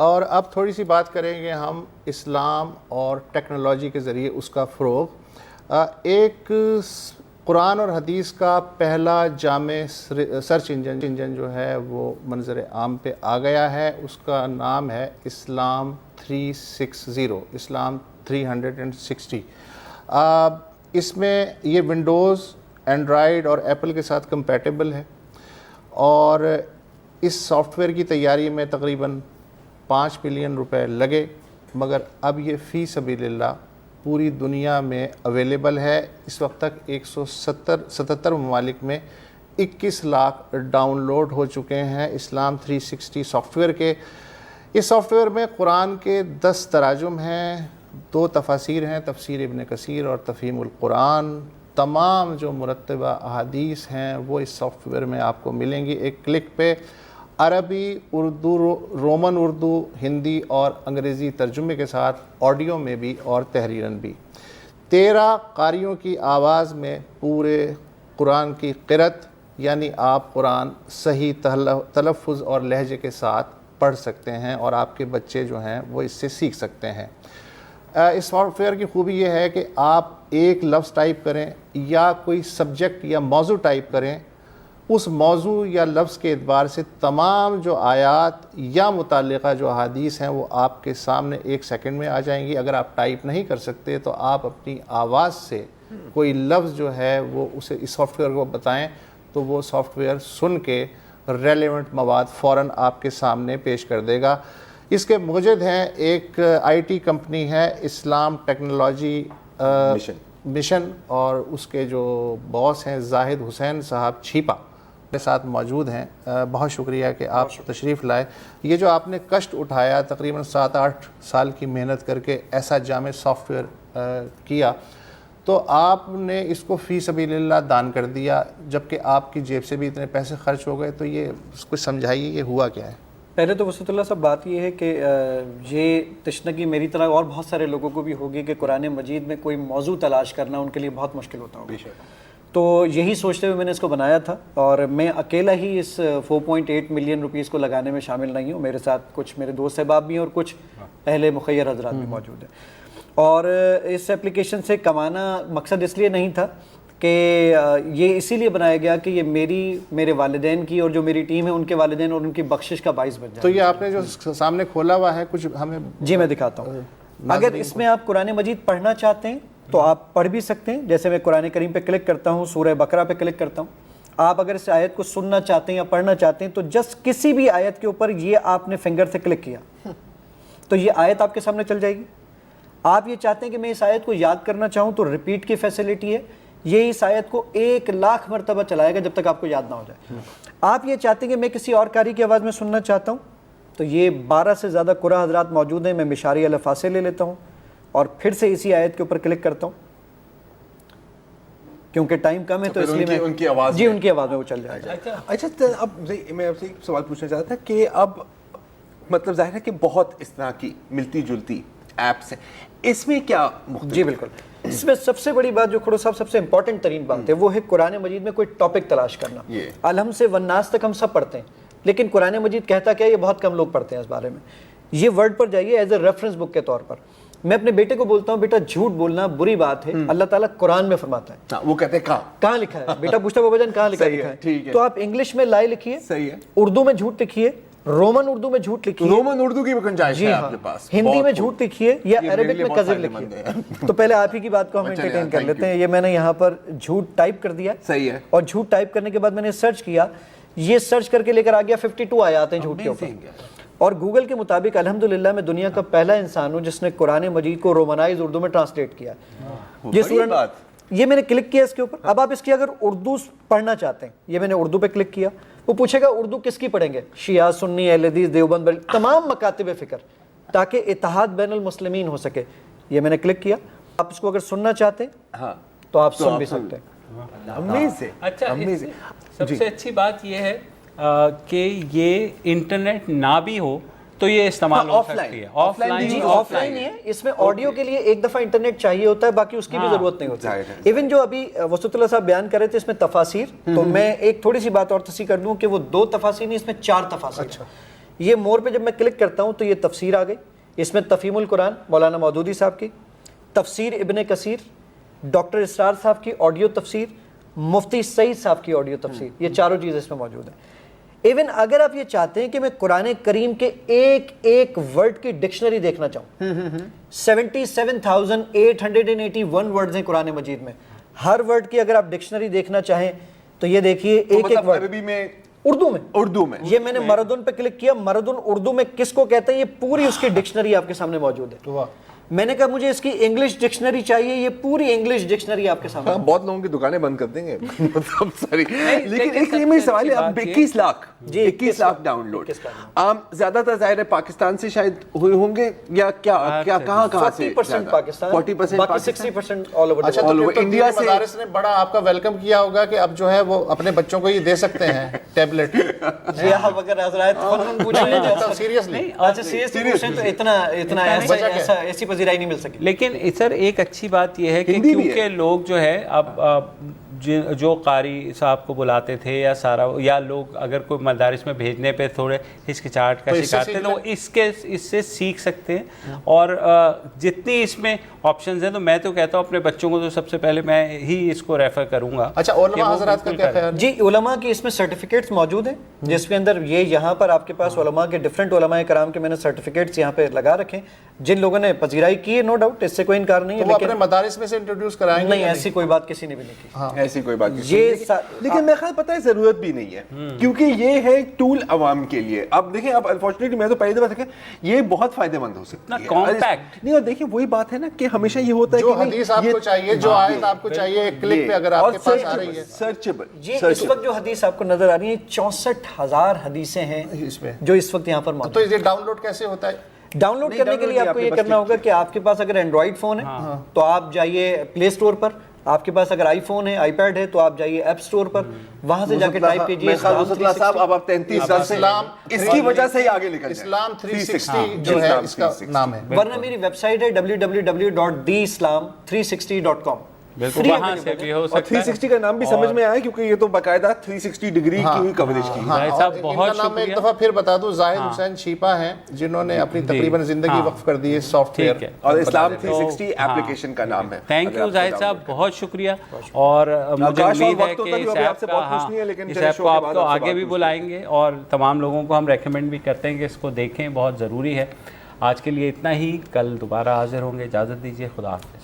اور اب تھوڑی سی بات کریں گے ہم اسلام اور ٹیکنالوجی کے ذریعے اس کا فروغ۔ ایک قرآن اور حدیث کا پہلا جامع سرچ انجن جو ہے وہ منظر عام پہ آ گیا ہے، اس کا نام ہے اسلام 360، اسلام 360۔ اس میں یہ ونڈوز، اینڈرائیڈ اور ایپل کے ساتھ کمپیٹیبل ہے، اور اس سافٹ ویئر کی تیاری میں تقریباً 5 بلین روپے لگے، مگر اب یہ فی سبیل اللہ پوری دنیا میں اویلیبل ہے۔ اس وقت تک 177 ممالک میں 21 لاکھ ڈاؤن لوڈ ہو چکے ہیں اسلام 360 سافٹ ویئر کے۔ اس سافٹ ویئر میں قرآن کے 10 تراجم ہیں، 2 تفاسیر ہیں، تفسیر ابن کثیر اور تفہیم القرآن۔ تمام جو مرتبہ احادیث ہیں وہ اس سافٹ ویئر میں آپ کو ملیں گی ایک کلک پہ، عربی، اردو، رومن اردو، ہندی اور انگریزی ترجمے کے ساتھ، آڈیو میں بھی اور تحریراً بھی۔ 13 قاریوں کی آواز میں پورے قرآن کی قرأت، یعنی آپ قرآن صحیح تلفظ اور لہجے کے ساتھ پڑھ سکتے ہیں، اور آپ کے بچے جو ہیں وہ اس سے سیکھ سکتے ہیں۔ اس سافٹ ویئر کی خوبی یہ ہے کہ آپ ایک لفظ ٹائپ کریں یا کوئی سبجیکٹ یا موضوع ٹائپ کریں، اس موضوع یا لفظ کے اعتبار سے تمام جو آیات یا متعلقہ جو احادیث ہیں وہ آپ کے سامنے 1 سیکنڈ میں آ جائیں گی۔ اگر آپ ٹائپ نہیں کر سکتے تو آپ اپنی آواز سے کوئی لفظ جو ہے وہ اسے اس سافٹ ویئر کو بتائیں تو وہ سافٹ ویئر سن کے ریلیونٹ مواد فوراً آپ کے سامنے پیش کر دے گا۔ اس کے موجد ہیں، ایک آئی ٹی کمپنی ہے اسلام ٹیکنالوجی مشن، اور اس کے جو باس ہیں زاہد حسین صاحب چھیپا کے ساتھ موجود ہیں۔ بہت شکریہ کہ آپ تشریف لائے۔ یہ جو آپ نے کشٹ اٹھایا، تقریباً 7-8 سال کی محنت کر کے ایسا جامع سافٹ ویئر کیا، تو آپ نے اس کو فی سبیل اللہ دان کر دیا، جبکہ آپ کی جیب سے بھی اتنے پیسے خرچ ہو گئے، تو یہ کچھ سمجھائیے یہ ہوا کیا ہے؟ پہلے تو وسعت اللہ صاحب بات یہ ہے کہ یہ تشنگی میری طرح اور بہت سارے لوگوں کو بھی ہوگی کہ قرآن مجید میں کوئی موضوع تلاش کرنا ان کے لیے بہت مشکل ہوتا ہوگا۔ تو یہی سوچتے ہوئے میں نے اس کو بنایا تھا، اور میں اکیلا ہی اس 4.8 ملین روپیز کو لگانے میں شامل نہیں ہوں، میرے ساتھ کچھ میرے دوست احباب بھی ہیں اور کچھ اہل مخیر حضرات بھی موجود ہیں۔ اور اس ایپلیکیشن سے کمانا مقصد اس لیے نہیں تھا کہ یہ اسی لیے بنایا گیا کہ یہ میرے والدین کی اور جو میری ٹیم ہے ان کے والدین اور ان کی بخشش کا باعث بن جائے۔ تو یہ آپ نے جو سامنے کھولا ہوا ہے کچھ ہمیں؟ جی میں دکھاتا ہوں۔ اگر اس میں آپ قرآن مجید پڑھنا چاہتے ہیں تو آپ پڑھ بھی سکتے ہیں، جیسے میں قرآن کریم پہ کلک کرتا ہوں، سورہ بقرہ پہ کلک کرتا ہوں۔ آپ اگر اس آیت کو سننا چاہتے ہیں یا پڑھنا چاہتے ہیں تو جسٹ کسی بھی آیت کے اوپر یہ آپ نے فنگر سے کلک کیا تو یہ آیت آپ کے سامنے چل جائے گی۔ آپ یہ چاہتے ہیں کہ میں اس آیت کو یاد کرنا چاہوں تو ریپیٹ کی فیسلٹی ہے، یہ اس آیت کو 1,00,000 مرتبہ چلائے گا جب تک آپ کو یاد نہ ہو جائے۔ آپ یہ چاہتے ہیں کہ میں کسی اور قاری کی آواز میں سننا چاہتا ہوں تو یہ 12 سے زیادہ قرآن حضرات موجود ہیں، میں مشاری الفاظ سے لے لیتا ہوں اور پھر سے اسی آیت کے اوپر کلک کرتا ہوں، کیونکہ ٹائم کم ہے تو اس لیے میں ان کی آواز میں وہ چل جائے گا۔ اچھا اب میں آپ سے ایک سوال پوچھنا چاہتا تھا کہ اب مطلب ظاہر ہے کہ بہت اس طرح کی ملتی جلتی ایپس ہیں، اس میں کیا مختلف؟ جی بالکل، اس میں سب سے بڑی بات جو کھڑو صاحب سب سے امپورٹنٹ ترین بات ہے وہ ہے قرآن مجید میں کوئی ٹاپک تلاش کرنا۔ الحم سے والناس تک ہم سب پڑھتے ہیں، لیکن قرآن مجید کہتا کیا یہ بہت کم لوگ پڑھتے ہیں اس بارے میں۔ یہ ورڈ پر جائیے ایز اے ریفرنس بک کے طور پر۔ میں اپنے بیٹے کو بولتا ہوں بیٹا جھوٹ بولنا بری بات ہے، اللہ تعالیٰ قرآن میں فرماتا ہے۔ وہ کہتے ہیں کہاں لکھا ہے؟ بیٹا پوچھتا بابا جان کہاں لکھا ہے؟ تو آپ انگلش میں لائے لکھیے، اردو میں جھوٹ لکھیے، رومن اردو میں جھوٹ لکھیے، رومن اردو کی گنجائش ہے آپ کے پاس، ہندی میں جھوٹ لکھیے یا عربک میں کذب لکھیے۔ تو پہلے آپ ہی کی بات کو ہم انٹرٹین کر لیتے ہیں۔ یہ میں نے یہاں پر جھوٹ ٹائپ کر دیا، صحیح ہے، اور جھوٹ ٹائپ کرنے کے بعد میں نے سرچ کیا، یہ سرچ کر کے لے کر آ گیا 52 آیات ہیں جھوٹ کے اوپر۔ اور گوگل کے مطابق الحمدللہ میں دنیا کا پہلا انسان ہوں جس نے قرآن مجید کو رومنائز اردو میں ٹرانسلیٹ کیا۔ یہ سورہ، یہ میں نے کلک کیا اس کے اوپر۔ اب آپ اس کی اگر اردو پڑھنا چاہتے ہیں، یہ میں نے اردو پہ کلک کیا، وہ پوچھے گا اردو کس کی پڑھیں گے؟ شیعہ، سنی، اہل حدیث، دیوبند، تمام مکاتب فکر، تاکہ اتحاد بین المسلمین ہو سکے۔ یہ میں نے کلک کیا۔ آپ اس کو اگر سننا چاہتے ہیں تو آپ سن بھی سکتے ہیں۔ اچھا، سب سے اچھی بات یہ ہے کہ یہ انٹرنیٹ نہ بھی ہو تو یہ استعمال ہو سکتی ہے، آف لائن جی آف لائن نہیں ہے، اس میں آڈیو کے لیے ایک دفعہ انٹرنیٹ چاہیے ہوتا ہے، باقی اس کی بھی ضرورت نہیں ہوتی۔ ایون جو ابھی وسعت اللہ صاحب بیان کر رہے تھے اس میں تفاسیر، تو میں ایک تھوڑی سی بات اور تصحیح کر دوں کہ وہ 2 تفاسیر نہیں، اس میں 4 تفاسیر۔ یہ مور پہ جب میں کلک کرتا ہوں تو یہ تفسیر آ گئی. اس میں تفہیم القرآن مولانا مودودی صاحب کی, تفسیر ابن کثیر, ڈاکٹر اسرار صاحب کی آڈیو تفسیر, مفتی سعید صاحب کی آڈیو تفسیر, یہ چاروں چیزیں اس میں موجود ہیں. ایون اگر آپ یہ چاہتے ہیں کہ میں قرآن کریم کے ایک ایک ورڈ کی ڈکشنری دیکھنا چاہوں, 77,881 ورڈز ہیں قرآن مجید میں, ہر ورڈ کی اگر آپ ڈکشنری دیکھنا چاہیں تو یہ دیکھیے ایک ایک ورڈ عربی میں, اردو میں یہ میں نے مردن پہ کلک کیا, مردن اردو میں کس کو کہتے ہیں, یہ پوری اس کی ڈکشنری آپ کے سامنے موجود ہے. میں نے کہا مجھے اس کی انگلش ڈکشنری چاہیے, یہ پوری انگلش ڈکشنری آپ کے سامنے. بہت لوگوں کی دکانیں بند کر دیں گے لیکن ایک یہ سوال ہے, اب 21 لاکھ ڈاؤن لوڈ زیادہ تر ظاہر ہے پاکستان سے شاید ہوئے ہوں گے, یا کیا کہاں سے؟ 40% پاکستان, 60% آل اوور. اچھا, تو انڈیا سے مدارس نے بڑا آپ کا ویلکم کیا ہوگا کہ اب جو ہے وہ اپنے بچوں کو یہ دے سکتے ہیں ٹیبلٹ. جی آپ اگر حضرات فنون پوچھ لیں سیریسلی, اچھا سیریسلی پوچھیں تو اتنا ایسی پذیرائی نہیں مل سکی. لیکن سر ایک اچھی بات یہ ہے کہ کیونکہ لوگ جو ہے اب جو قاری صاحب کو بلاتے تھے یا سارا, یا لوگ اگر کوئی مدارس میں بھیجنے پہ تھوڑے ہچکچاہٹ کا شکار تھے, تو اس سے سیکھ سکتے ہیں. اور جتنی اس میں آپشنز ہیں, تو میں تو کہتا ہوں اپنے بچوں کو تو سب سے پہلے میں ہی اس کو ریفر کروں گا. اچھا, علماء حضرات کا کیا خیال؟ جی علماء کی اس میں سرٹیفکیٹس موجود ہیں, جس کے اندر یہاں پر آپ کے پاس علماء کے ڈفرینٹ علماء کرام کے میں نے سرٹیفکیٹس یہاں پہ لگا رکھے, جن لوگوں نے پذیرائی کی ہے, نو ڈاؤٹ, اس سے کوئی انکار نہیں ہے. لیکن اپنے مدارس میں سے انٹروڈیوس کرائیں گے؟ نہیں, ایسی کوئی بات کسی نے بھی نہیں کی, ایسی کوئی بات نہیں. لیکن میں خیال پتہ ہے ضرورت بھی نہیں ہے, کیونکہ یہ ہے ٹول عوام کے لیے. اب دیکھیں, اب انفارچونیٹلی میں تو پہلی دفعہ دیکھا, یہ بہت فائدہ مند ہو سکتا ہے, کمپیکٹ نہیں. اور دیکھیں وہی بات ہے نا کہ ہمیشہ یہ ہوتا ہے جو حدیث آپ کو چاہیے, جو آیت آپ کو چاہیے, ایک کلک پہ اگر آپ کے پاس آ رہی ہے, سرچیبل. جی اس وقت جو حدیث آپ کو نظر آ رہی ہیں 64,000 حدیثیں ہیں اس میں جو اس وقت یہاں پر موجود. تو یہ ڈاؤن لوڈ کیسے ہوتا ہے؟ ڈاؤن لوڈ کرنے کے لیے آپ کو یہ کرنا ہوگا کہ آپ کے پاس اگر اینڈرائڈ فون ہے تو آپ جائیے پلے اسٹور پر, آپ کے پاس اگر آئی فون ہے, آئی پیڈ ہے, تو آپ جائیے ایپ اسٹور پر, وہاں سے جا کے ٹائپ کیجیے صاحب. اب آپ 33 سال سے اس کی وجہ سے ہی آگے نکل جائیں. اسلام 360 جو ہے اس کا نام ہے, ورنہ میری ویب سائٹ ہے www.theislam360.com. بالکل وہاں سے بھی ہو سکتا ہے. 360 کا نام بھی سمجھ میں آیا کیونکہ یہ تو باقاعدہ 360 ڈگری کی ہوئی کوریج کی. صاحب بہت نام میں ایک دفعہ پھر بتا دوں, زاہد حسین چھیپا ہیں, جنہوں نے اپنی تقریباً زندگی وقف کر دی ہے سافٹ ویئر, اور اسلام 360 ایپلیکیشن کا نام ہے. تھینک یو زاہد صاحب, بہت شکریہ. اور مجھے امید ہے کہ اس ایپ کو آپ تو آگے بھی بلائیں گے, اور تمام لوگوں کو ہم ریکمینڈ بھی کرتے ہیں کہ اس کو دیکھیں, بہت ضروری ہے. آج کے لیے اتنا ہی, کل دوبارہ حاضر ہوں گے. اجازت دیجیے, خدا حافظ.